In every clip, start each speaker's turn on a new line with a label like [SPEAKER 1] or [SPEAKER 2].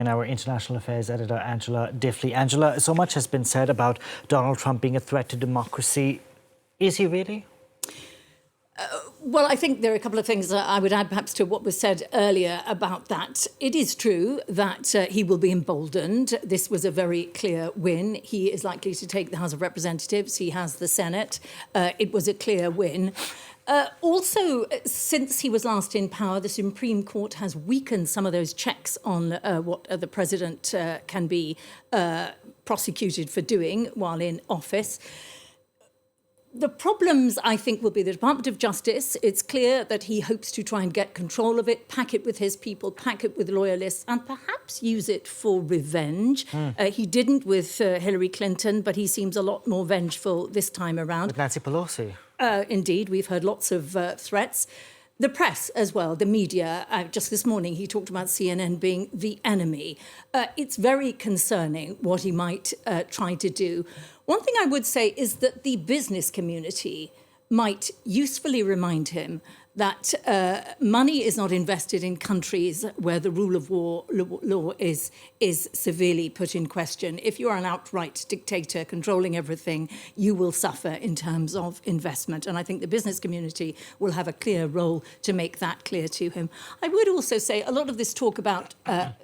[SPEAKER 1] And our international affairs editor, Angela Diffley. Angela, so much has been said about Donald Trump being a threat to democracy. Is he really?
[SPEAKER 2] Well, I think there are a couple of things that I would add perhaps to what was said earlier about that. It is true that he will be emboldened. This was a very clear win. He is likely to take the House of Representatives. He has the Senate. It was a clear win. Also, since he was last in power, the Supreme Court has weakened some of those checks on what the president can be prosecuted for doing while in office. The problems, I think, will be the Department of Justice. It's clear that he hopes to try and get control of it, pack it with his people, pack it with loyalists, and perhaps use it for revenge. He didn't with Hillary Clinton, but he seems a lot more vengeful this time around.
[SPEAKER 1] With Nancy Pelosi.
[SPEAKER 2] Indeed, we've heard lots of threats. The press as well, the media. Just this morning, he talked about CNN being the enemy. It's very concerning what he might try to do. One thing I would say is that the business community might usefully remind him that money is not invested in countries where the rule of law is severely put in question. If you are an outright dictator controlling everything, you will suffer in terms of investment. And I think the business community will have a clear role to make that clear to him. I would also say a lot of this talk about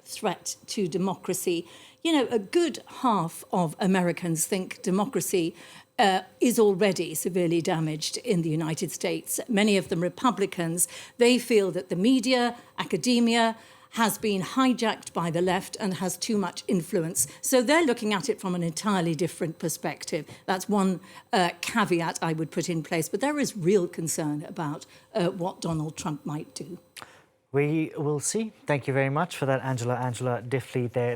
[SPEAKER 2] threat to democracy, you know, a good half of Americans think democracy is already severely damaged in the United States. Many of them Republicans. They feel that the media, academia, has been hijacked by the left and has too much influence. So they're looking at it from an entirely different perspective. That's one caveat I would put in place. But there is real concern about what Donald Trump might do.
[SPEAKER 1] We will see. Thank you very much for that, Angela Diffley there. Now